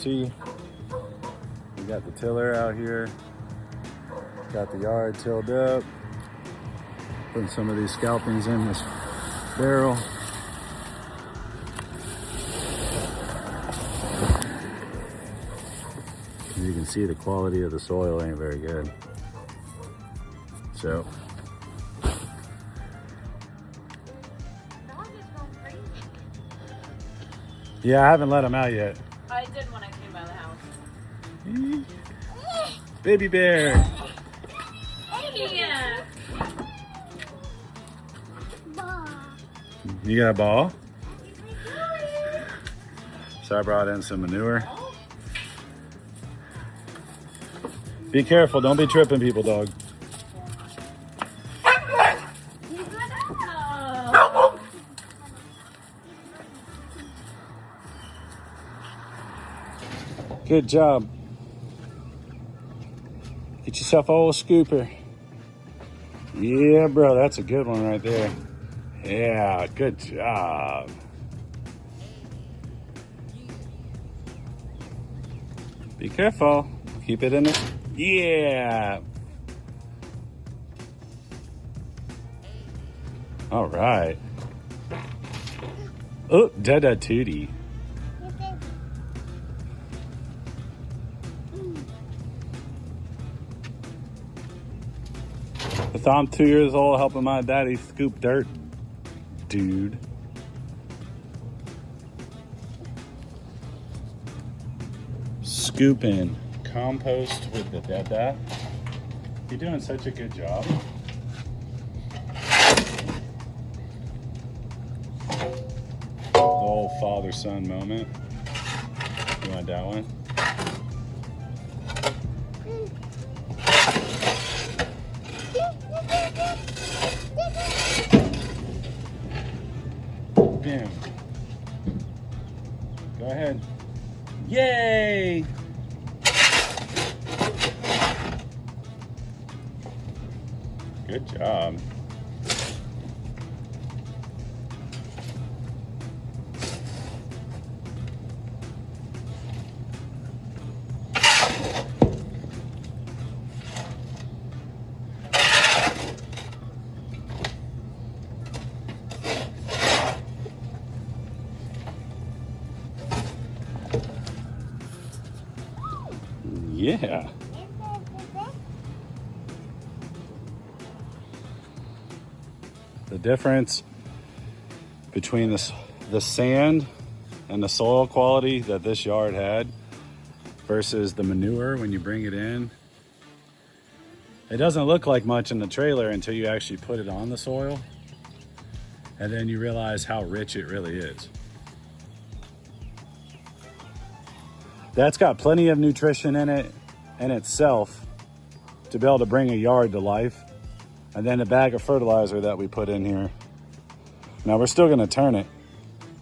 see, we got the tiller out here. Got the yard tilled up. Putting some of these scalpings in this barrel. As you can see, the quality of the soil ain't very good. So. Yeah, I haven't let him out yet. I did when I came by the house. Baby bear. Yeah. You got a ball? So I brought in some manure. Be careful, don't be tripping people, dog. Good job. Get yourself a old scooper. Yeah, bro, that's a good one right there. Yeah, good job. Be careful. Keep it in it. Yeah. All right. Oh, Dada Tootie. So I'm 2 years old helping my daddy scoop dirt, dude. Scooping compost with the dada. You're doing such a good job. The old father-son moment. You want that one? Bam. Go ahead. Yay! Good job. Yeah. The difference between the sand and the soil quality that this yard had versus the manure when you bring it in, it doesn't look like much in the trailer until you actually put it on the soil, and then you realize how rich it really is. That's got plenty of nutrition in it in itself to be able to bring a yard to life. And then a bag of fertilizer that we put in here. Now we're still gonna turn it,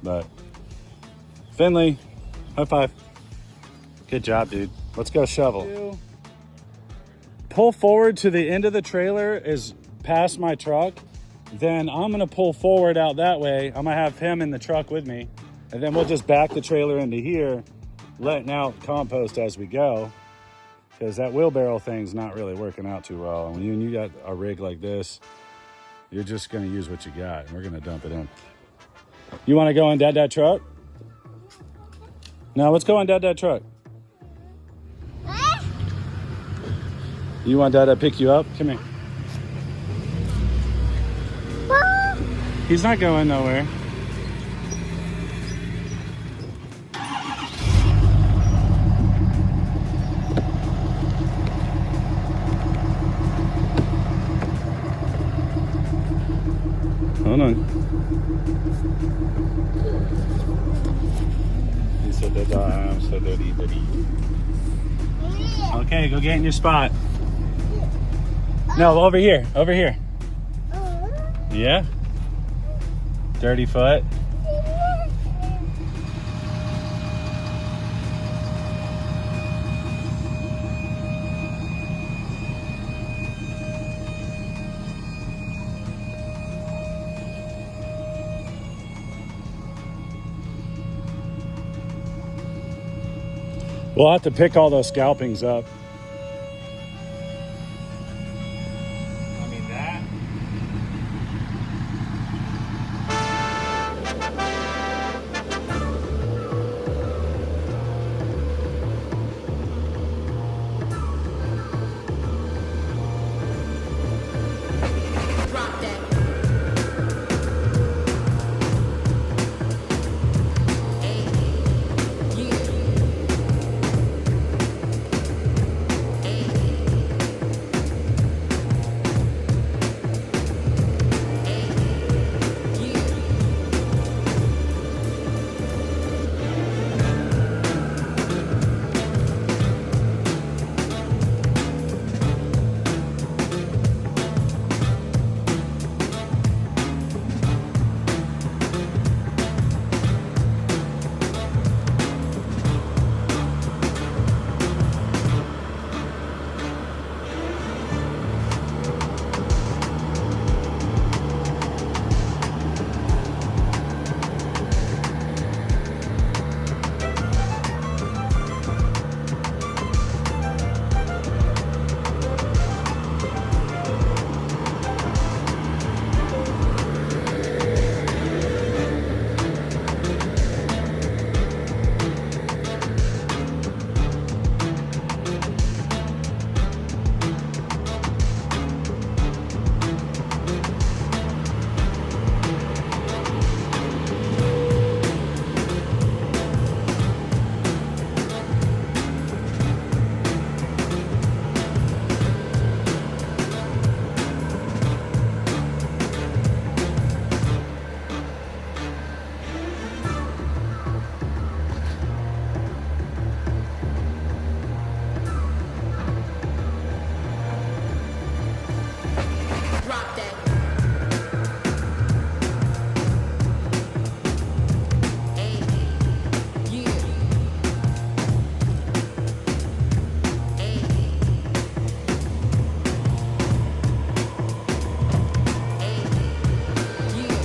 but Finley, high five. Good job, dude. Let's go shovel. Pull forward to the end of the trailer is past my truck. Then I'm gonna pull forward out that way. I'm gonna have him in the truck with me. And then we'll just back the trailer into here, letting out compost as we go. Because that wheelbarrow thing's not really working out too well. And when you got a rig like this, you're just gonna use what you got, and we're gonna dump it in. You wanna go in Dad truck? No, let's go in Dad truck. You want Dad to pick you up? Come here. He's not going nowhere. Hold on. He said that I'm so dirty. Okay, go get in your spot. No, over here. Over here. Yeah? Dirty foot. We'll have to pick all those scalpings up. I mean that. Drop that. Hey, yeah. Hey, hey, yeah. Drop that. Hey, yeah. Hey, hey, yeah.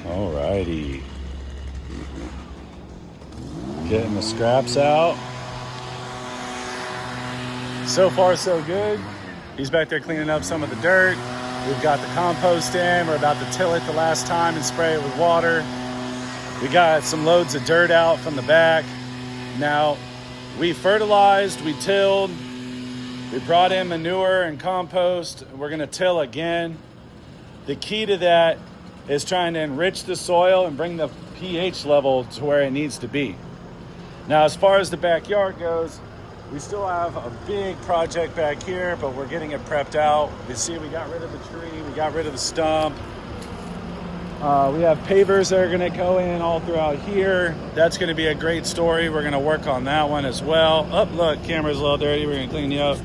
Alrighty. Getting the scraps out. So far, so good. He's back there cleaning up some of the dirt. We've got the compost in. We're about to till it the last time and spray it with water. We got some loads of dirt out from the back. Now, we fertilized, we tilled, we brought in manure and compost. We're gonna till again. The key to that is trying to enrich the soil and bring the pH level to where it needs to be. Now, as far as the backyard goes, we still have a big project back here, but we're getting it prepped out. You see, we got rid of the tree, we got rid of the stump. We have pavers that are gonna go in all throughout here. That's gonna be a great story. We're gonna work on that one as well. Oh, look, camera's a little dirty. We're gonna clean you up.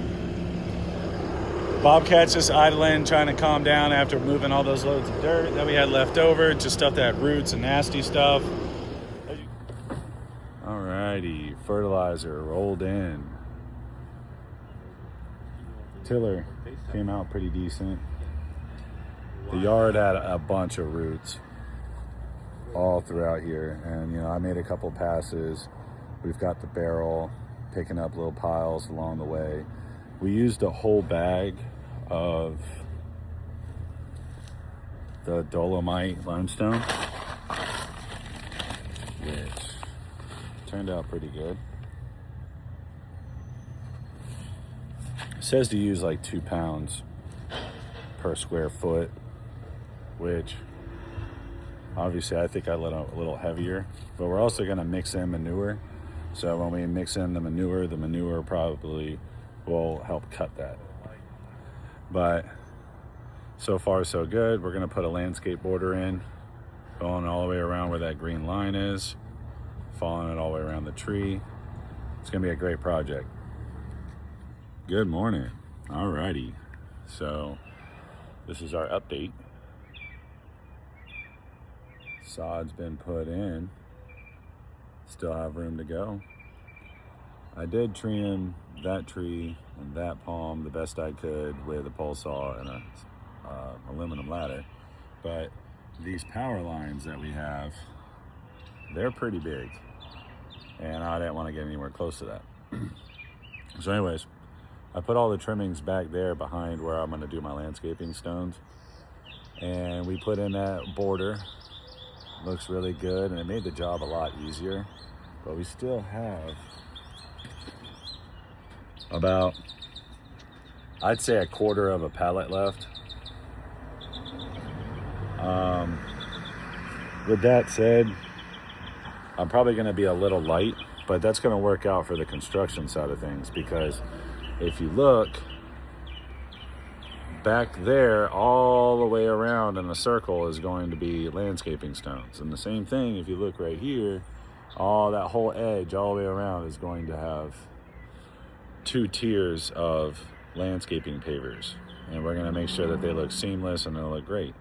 Bobcat's just idling, trying to calm down after moving all those loads of dirt that we had left over, just stuff that had roots and nasty stuff. Alrighty, fertilizer rolled in. Tiller came out pretty decent. The yard had a bunch of roots. all throughout here. And, you know, I made a couple passes. We've got the barrel picking up little piles along the way. We used a whole bag of the Dolomite limestone, which turned out pretty good. It says to use like 2 pounds per square foot, which obviously I think I let a little heavier, but we're also going to mix in manure. So when we mix in the manure probably will help cut that. But so far so good. We're going to put a landscape border in, going all the way around where that green line is, following it all the way around the tree. It's going to be a great project. Good morning. Alrighty. So this is our update. Sod's been put in. Still have room to go. I did trim that tree and that palm the best I could with a pole saw and a aluminum ladder, but these power lines that we have, they're pretty big, and I didn't want to get anywhere close to that. So anyways, I put all the trimmings back there behind where I'm going to do my landscaping stones, and we put in that border. Looks really good, and it made the job a lot easier, but we still have about, I'd say, a quarter of a pallet left. With that said, I'm probably going to be a little light, but that's going to work out for the construction side of things, because if you look back there, all the way around in a circle is going to be landscaping stones. And the same thing, if you look right here, all that whole edge all the way around is going to have 2 tiers of landscaping pavers. And we're going to make sure that they look seamless and they'll look great.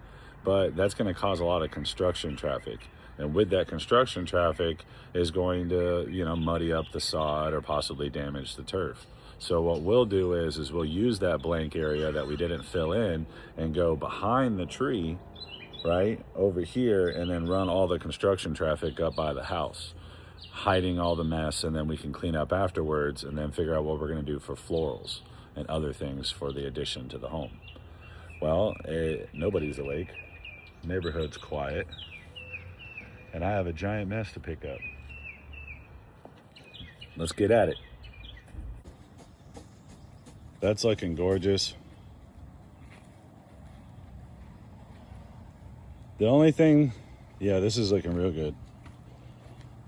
But that's going to cause a lot of construction traffic. And with that construction traffic is going to, you know, muddy up the sod or possibly damage the turf. So what we'll do is we'll use that blank area that we didn't fill in and go behind the tree, right, over here, and then run all the construction traffic up by the house, hiding all the mess, and then we can clean up afterwards and then figure out what we're going to do for florals and other things for the addition to the home. Well, nobody's awake. Neighborhood's quiet. And I have a giant mess to pick up. Let's get at it. That's looking gorgeous. The only thing, yeah, this is looking real good.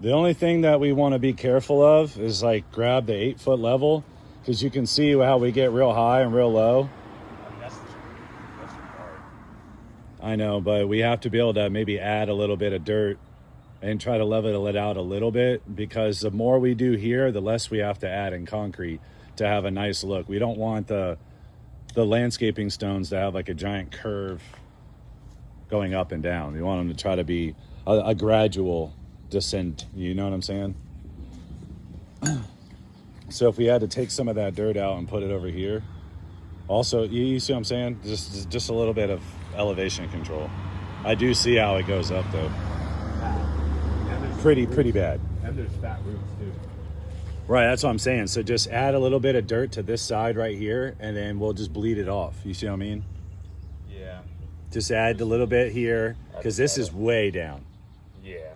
The only thing that we want to be careful of is like grab the 8-foot level, because you can see how we get real high and real low. That's hard. I know, but we have to be able to maybe add a little bit of dirt and try to level it out a little bit, because the more we do here, the less we have to add in concrete to have a nice look. We don't want the landscaping stones to have like a giant curve going up and down. We want them to try to be a gradual descent. You know what I'm saying? So if we had to take some of that dirt out and put it over here, also, you see what I'm saying? Just a little bit of elevation control. I do see how it goes up though. Pretty bad. And there's fat roots too. Right, that's what I'm saying. So just add a little bit of dirt to this side right here, and then we'll just bleed it off. You see what I mean? Yeah. Just add a little bit here, because this is way down. Yeah.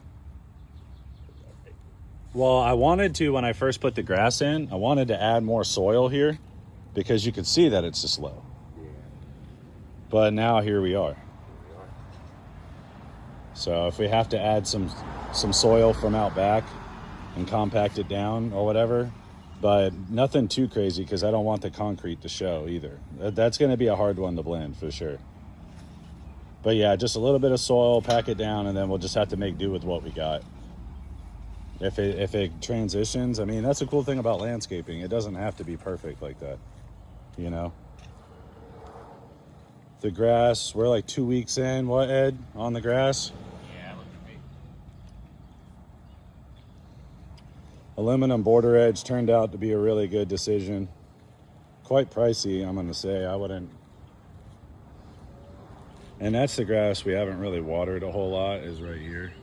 Well, I wanted to, when I first put the grass in, I wanted to add more soil here, because you could see that it's just low. Yeah. But now here we are. So if we have to add some soil from out back and compact it down or whatever, but nothing too crazy, because I don't want the concrete to show either. That's going to be a hard one to blend for sure. But yeah, just a little bit of soil, pack it down, and then we'll just have to make do with what we got. If it transitions, I mean, that's the cool thing about landscaping. It doesn't have to be perfect like that, you know? The grass, we're like 2 weeks in, what, Ed, on the grass? Yeah, looks great. Aluminum border edge turned out to be a really good decision. Quite pricey, I'm gonna say. I wouldn't. And that's the grass we haven't really watered a whole lot, is right here.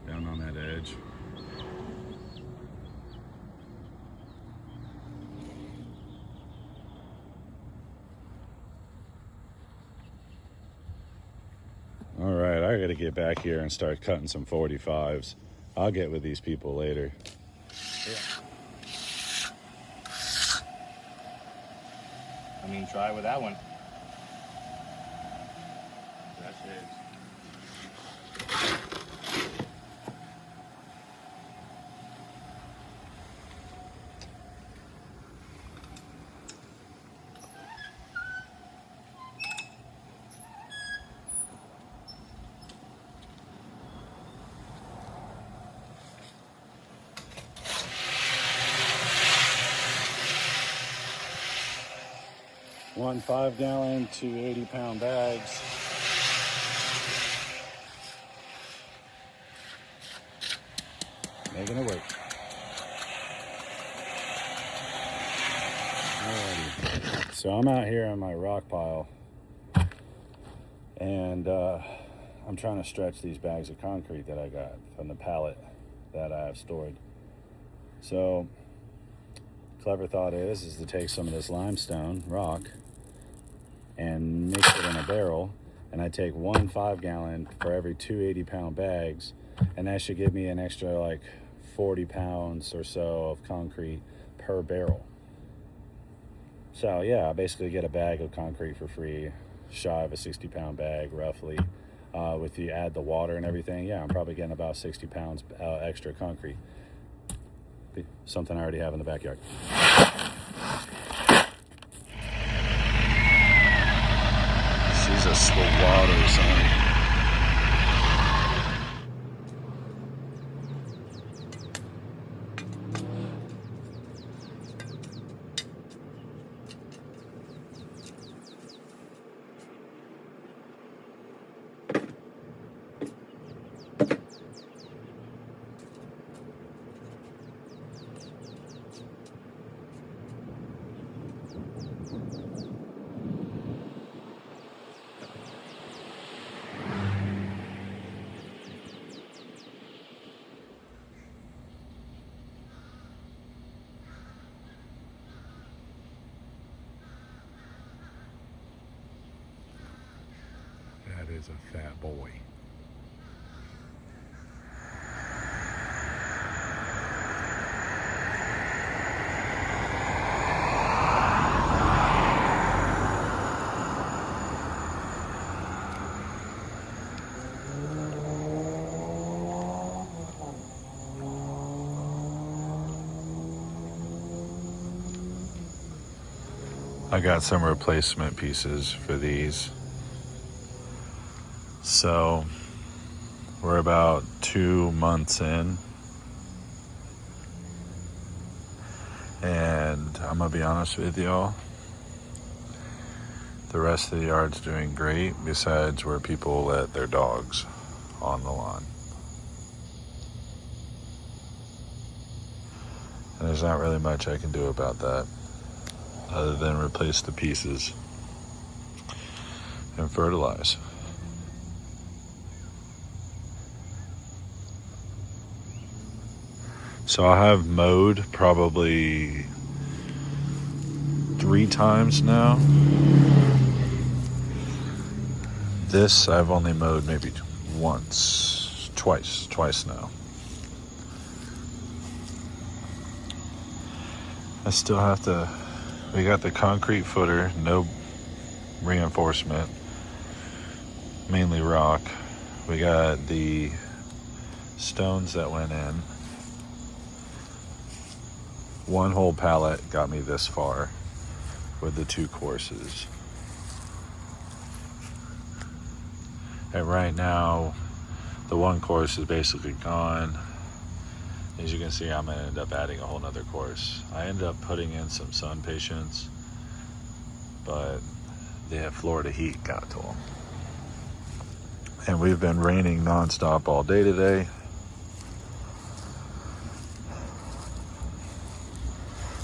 down on that edge. All right, I gotta get back here and start cutting some 45s. I'll get with these people later. Yeah. I mean, try with that one. That's it. One 5-gallon, 2 80-pound bags. Making it work. Alrighty. So I'm out here on my rock pile, and I'm trying to stretch these bags of concrete that I got from the pallet that I have stored. So, clever thought is to take some of this limestone rock and mix it in a barrel, and I take 1 5-gallon for every 2 80-pound bags, and that should give me an extra like 40 pounds or so of concrete per barrel. So yeah, I basically get a bag of concrete for free, shy of a 60-pound bag roughly. With you add the water and everything, yeah, I'm probably getting about 60 pounds extra concrete. Something I already have in the backyard. She's a swatter, son. That is a fat boy. I got some replacement pieces for these. So we're about 2 months in, and I'm gonna be honest with y'all, the rest of the yard's doing great, besides where people let their dogs on the lawn. And there's not really much I can do about that other than replace the pieces and fertilize. So I have mowed probably 3 times now. This I've only mowed maybe twice now. I still have to, we got the concrete footer, no reinforcement, mainly rock. We got the stones that went in. One whole pallet got me this far with the 2 courses. And right now, the 1 course is basically gone. As you can see, I'm gonna end up adding a whole nother course. I ended up putting in some sun patients, but the Florida heat got to them. And we've been raining nonstop all day today.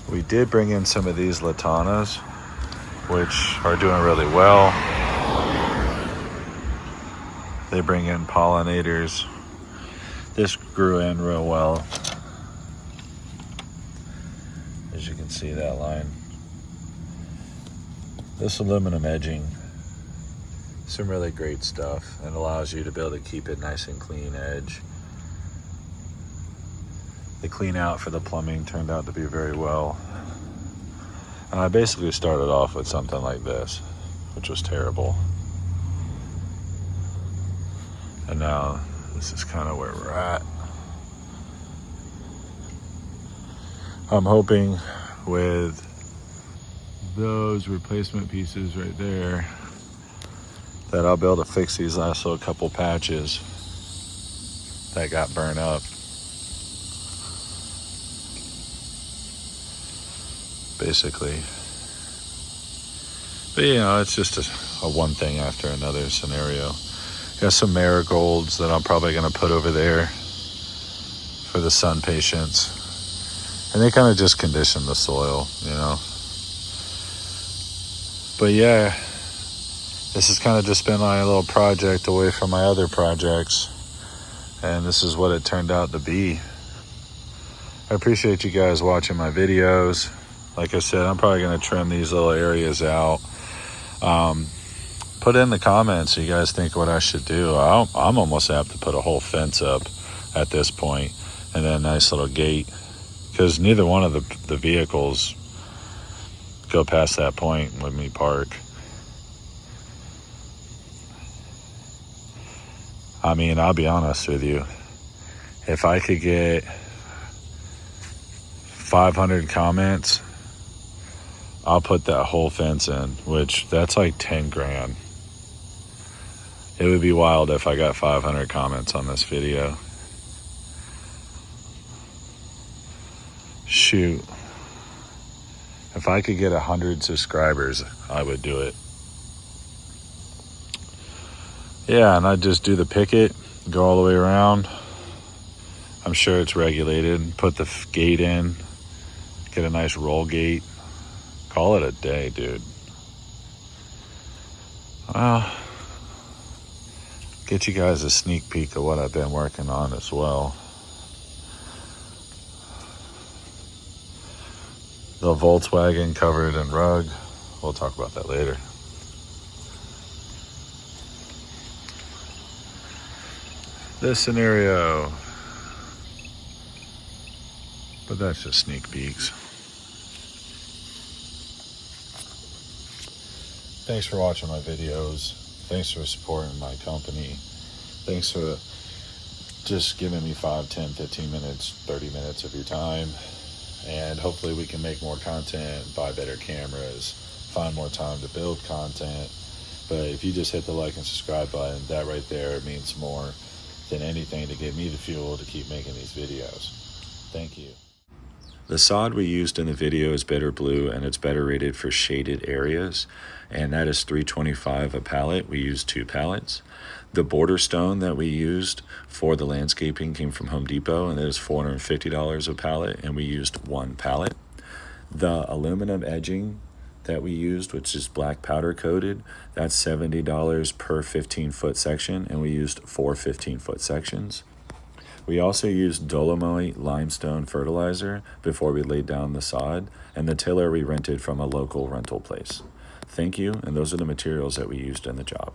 We did bring in some of these latanas, which are doing really well. They bring in pollinators This grew in real well. As you can see, that line. This aluminum edging, some really great stuff, and allows you to be able to keep it nice and clean edge. The clean out for the plumbing turned out to be very well. And I basically started off with something like this, which was terrible. And now this is kind of where we're at. I'm hoping with those replacement pieces right there that I'll be able to fix these last little couple patches that got burned up. Basically. But you know, it's just a one thing after another scenario. Got some marigolds that I'm probably going to put over there for the sun patients. And they kind of just condition the soil, you know. But yeah, this has kind of just been my little project away from my other projects. And this is what it turned out to be. I appreciate you guys watching my videos. Like I said, I'm probably going to trim these little areas out. Put in the comments so you guys think what I should do. I'm almost apt to put a whole fence up at this point, and then a nice little gate, because neither one of the vehicles go past that point when we park. I mean, I'll be honest with you. If I could get 500 comments, I'll put that whole fence in, which that's like 10 grand. It would be wild if I got 500 comments on this video. Shoot. If I could get 100 subscribers, I would do it. Yeah, and I'd just do the picket, go all the way around. I'm sure it's regulated. Put the gate in, get a nice roll gate. Call it a day, dude. Well, get you guys a sneak peek of what I've been working on as well. The Volkswagen covered in rug. We'll talk about that later. This scenario. But that's just sneak peeks. Thanks for watching my videos. Thanks for supporting my company. Thanks for just giving me 5, 10, 15 minutes, 30 minutes of your time. And hopefully we can make more content, buy better cameras, find more time to build content. But if you just hit the like and subscribe button, that right there means more than anything to give me the fuel to keep making these videos. Thank you. The sod we used in the video is Better Blue, and it's better rated for shaded areas, and that is $3.25 a pallet. We used 2 pallets. The border stone that we used for the landscaping came from Home Depot, and it is $450 a pallet, and we used 1 pallet. The aluminum edging that we used, which is black powder coated, that's $70 per 15-foot section, and we used 4 15-foot sections. We also used Dolomite limestone fertilizer before we laid down the sod, and the tiller we rented from a local rental place. Thank you, and those are the materials that we used in the job.